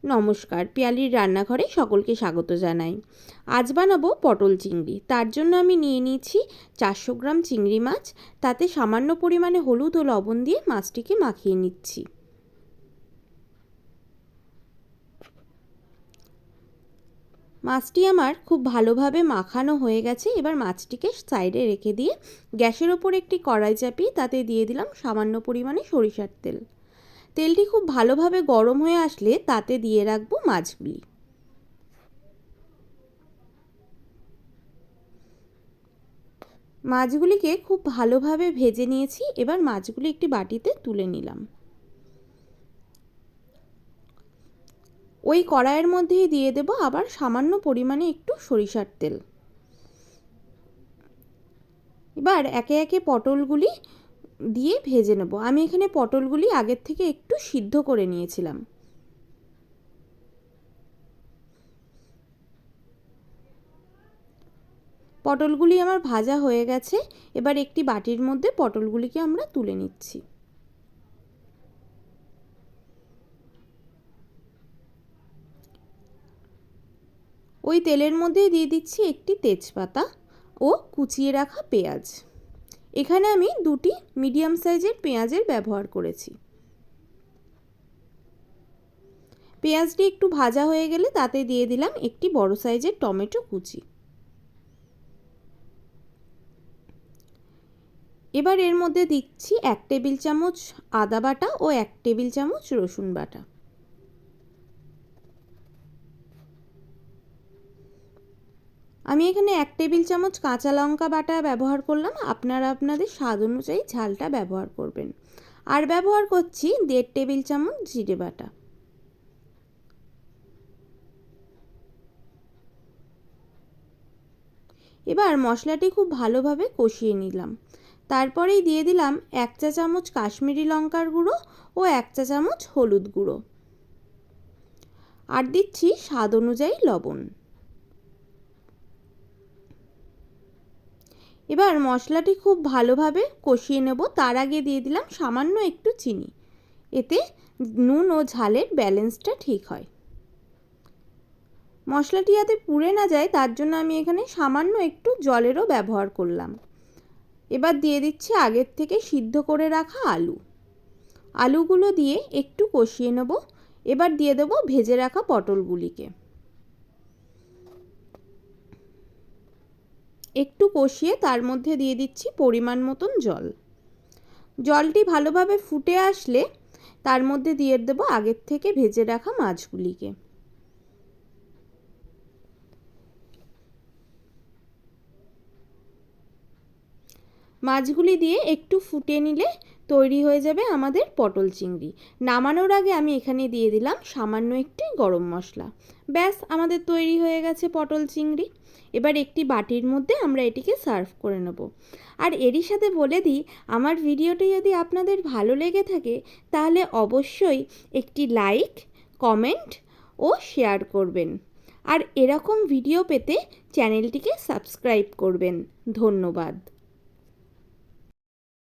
নমস্কার, পিয়ালির রান্নাঘরে সকলকে স্বাগত জানাই। আজ বানাবো পটল চিংড়ি। তার জন্য আমি নিয়ে নিয়েছি 400 গ্রাম চিংড়ি মাছ। তাতে সামান্য পরিমাণে হলুদ ও লবণ দিয়ে মাছটিকে মাখিয়ে নিচ্ছি। মাছটি আমার খুব ভালোভাবে মাখানো হয়ে গেছে। এবার মাছটিকে সাইডে রেখে দিয়ে গ্যাসের ওপর একটি কড়াই চাপিয়ে তাতে দিয়ে দিলাম সামান্য পরিমাণে সরিষার তেল। তেলটি খুব ভালোভাবে গরম হয়ে আসলে তাতে দিয়ে রাখবো মাছগুলি। মাছগুলিকে খুব ভালোভাবে ভেজে নিয়েছি। এবার মাছগুলি একটি বাটিতে তুলে নিলাম। ওই কড়াইয়ের মধ্যেই দিয়ে দেব আবার সামান্য পরিমাণে একটু সরিষার তেল। এবার একে একে পটলগুলি দিয়ে ভেজে নেব। আমি এখানে পটলগুলি আগের থেকে একটু সিদ্ধ করে নিয়েছিলাম। পটলগুলি আমার ভাজা হয়ে গেছে। এবার একটি বাটির মধ্যে পটলগুলিকে আমরা তুলে নিচ্ছি। ওই তেলের মধ্যেই দিয়ে দিচ্ছি একটি তেজপাতা ও কুচিয়ে রাখা পেঁয়াজ। এখানে আমি দুটি মিডিয়াম সাইজের পেঁয়াজের ব্যবহার করেছি। পেঁয়াজটি একটু ভাজা হয়ে গেলে তাতে দিয়ে দিলাম একটি বড় সাইজের টমেটো কুচি। এবার এর মধ্যে দিচ্ছি 1 টেবিল চামচ আদা বাটা ও 1 টেবিল চামচ রসুন বাটা। আমি এখানে 1 টেবিল চামচ কাঁচা লঙ্কা বাটা ব্যবহার করলাম। আপনারা আপনাদের স্বাদ অনুযায়ী ঝালটা ব্যবহার করবেন। আর ব্যবহার করছি 1.5 টেবিল চামচ জিরে বাটা। এবার মশলাটি খুব ভালোভাবে কষিয়ে নিলাম। তারপরেই দিয়ে দিলাম 1 চা চামচ কাশ্মীরি লঙ্কার গুঁড়ো ও 1 চা চামচ হলুদ গুঁড়ো। আর দিচ্ছি স্বাদ অনুযায়ী লবণ। এবার মশলাটি খুব ভালোভাবে কষিয়ে নেব। তার আগে দিয়ে দিলাম সামান্য একটু চিনি। এতে নুন ও ঝালের ব্যালেন্সটা ঠিক হয়। মশলাটি যাতে পুড়ে না যায় তার জন্য আমি এখানে সামান্য একটু জলেরও ব্যবহার করলাম। এবার দিয়ে দিচ্ছি আগের থেকে সিদ্ধ করে রাখা আলু। আলুগুলো দিয়ে একটু কষিয়ে নেব। এবার দিয়ে দেব ভেজে রাখা পটলগুলিকে। একটু কষিয়ে তার মধ্যে দিয়ে দিচ্ছি পরিমাণ মতন জল। জলটি ভালোভাবে ফুটে আসলে তার মধ্যে দিয়ে দেব আগের থেকে ভেজে রাখা মাছগুলিকে। মাছগুলি দিয়ে একটু ফুটিয়ে নিলে তৈরি হয়ে যাবে আমাদের পটল চিংড়ি। নামানোর আগে আমি এখানে দিয়ে দিলাম সামান্য একটি গরম মশলা। ব্যাস, আমাদের তৈরি হয়ে গেছে পটল চিংড়ি। এবার একটি বাটির মধ্যে আমরা এটিকে সার্ভ করে নেব। আর এরই সাথে বলে দিই, আমার ভিডিওটি যদি আপনাদের ভালো লেগে থাকে তাহলে অবশ্যই একটি লাইক, কমেন্ট ও শেয়ার করবেন। আর এরকম ভিডিও পেতে চ্যানেলটিকে সাবস্ক্রাইব করবেন। ধন্যবাদ।